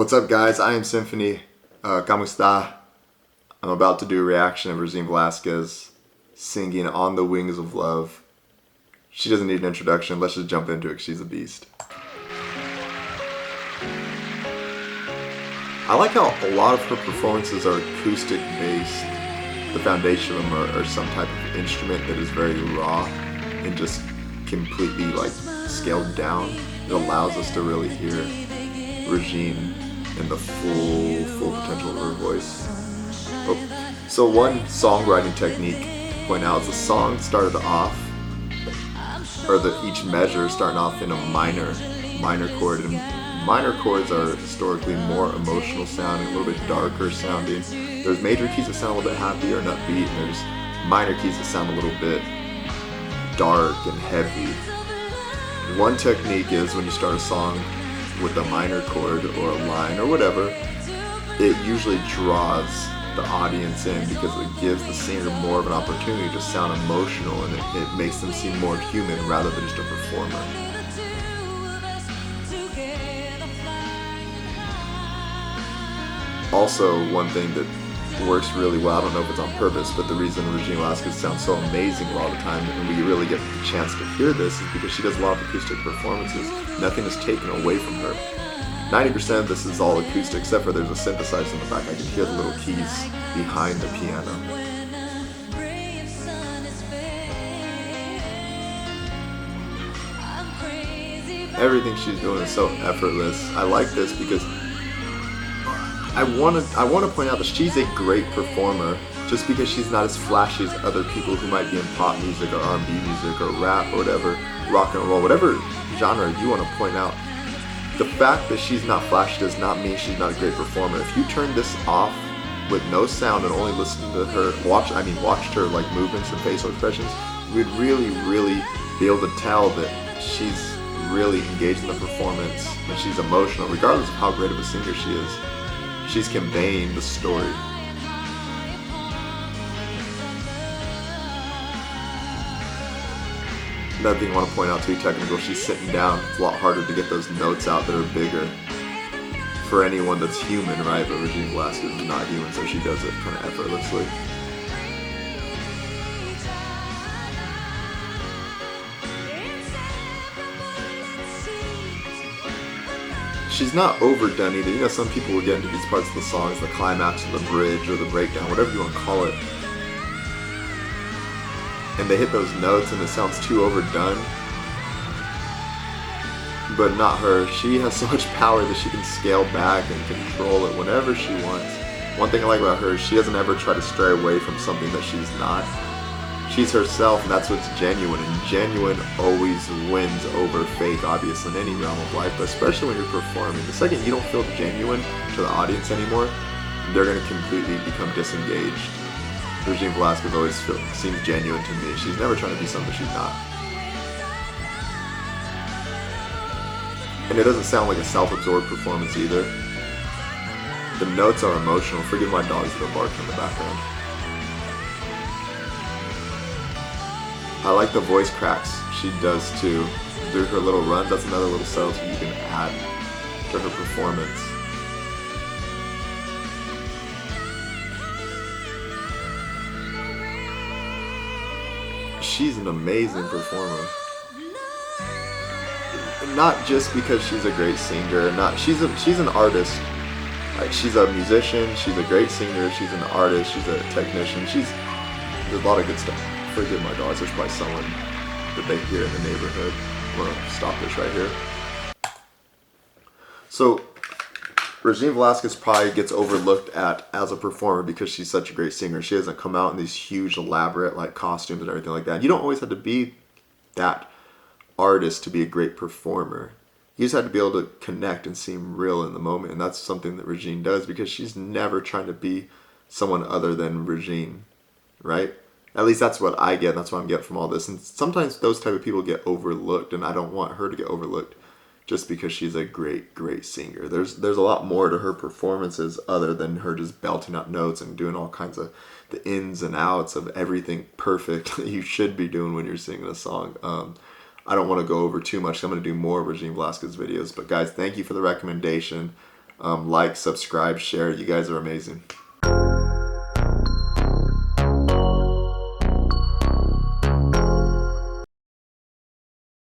What's up, guys? Iamsymphony. ¿Cómo está? I'm about to do a reaction of Regine Velasquez singing On the Wings of Love. She doesn't need an introduction. Let's just jump into it. She's a beast. I like how a lot of her performances are acoustic based. The foundation of them are some type of instrument that is very raw and just completely like scaled down. It allows us to really hear Regine and the full potential of her voice. So one songwriting technique to point out is the song started off, or each measure starting off in a minor chord, and minor chords are historically more emotional sounding, a little bit darker sounding. There's major keys that sound a little bit happier and upbeat, and there's minor keys that sound a little bit dark and heavy. One technique is when you start a song with a minor chord or a line or whatever, it usually draws the audience in because it gives the singer more of an opportunity to sound emotional, and it makes them seem more human rather than just a performer. Also, one thing that works really well, I don't know if it's on purpose, but the reason Regine Velasquez sounds so amazing a lot of the time, and we really get the chance to hear this, is because she does a lot of acoustic performances. Nothing is taken away from her. 90% of this is all acoustic, except for there's a synthesizer in the back. I can hear the little keys behind the piano. Everything she's doing is so effortless. I like this because I want to point out that she's a great performer just because she's not as flashy as other people who might be in pop music or R&B music or rap or whatever, rock and roll, whatever genre you want to point out. The fact that she's not flashy does not mean she's not a great performer. If you turn this off with no sound and only listen to her, watched her like movements and facial expressions, you would really be able to tell that she's really engaged in the performance and she's emotional, regardless of how great of a singer she is. She's conveying the story. Another thing I want to point out too, technical, she's sitting down. It's a lot harder to get those notes out that are bigger for anyone that's human, right? But Regine Velasquez is not human, so she does it kind of effortlessly. She's not overdone either. You know, some people will get into these parts of the songs, the climax or the bridge or the breakdown, whatever you want to call it, and they hit those notes and it sounds too overdone. But not her. She has so much power that she can scale back and control it whenever she wants. One thing I like about her is she doesn't ever try to stray away from something that she's not. She's herself, and that's what's genuine, and genuine always wins over fake, obviously, in any realm of life, but especially when you're performing. The second you don't feel genuine to the audience anymore, they're going to completely become disengaged. Regine Velasquez always seems genuine to me. She's never trying to be something she's not. And it doesn't sound like a self-absorbed performance either. The notes are emotional. Forgive my dogs that are barking in the background. I like the voice cracks she does too. Through her little runs, that's another little subtlety you can add to her performance. She's an amazing performer. Not just because she's a great singer, she's an artist. Like, she's a musician, she's a great singer, she's an artist, she's a technician, there's a lot of good stuff. Forgive my dogs, there's probably someone that they hear in the neighborhood. I'm gonna stop this right here. So Regine Velasquez probably gets overlooked at as a performer because she's such a great singer. She doesn't come out in these huge elaborate like costumes and everything like that. You don't always have to be that artist to be a great performer. You just have to be able to connect and seem real in the moment, and that's something that Regine does because she's never trying to be someone other than Regine, right? At least that's what I get, that's what I'm getting from all this. And sometimes those type of people get overlooked, and I don't want her to get overlooked just because she's a great singer. There's a lot more to her performances other than her just belting out notes and doing all kinds of the ins and outs of everything perfect that you should be doing when you're singing a song. I don't want to go over too much. I'm going to do more Regine Velasquez videos. But guys, thank you for the recommendation. Like, subscribe, share. You guys are amazing.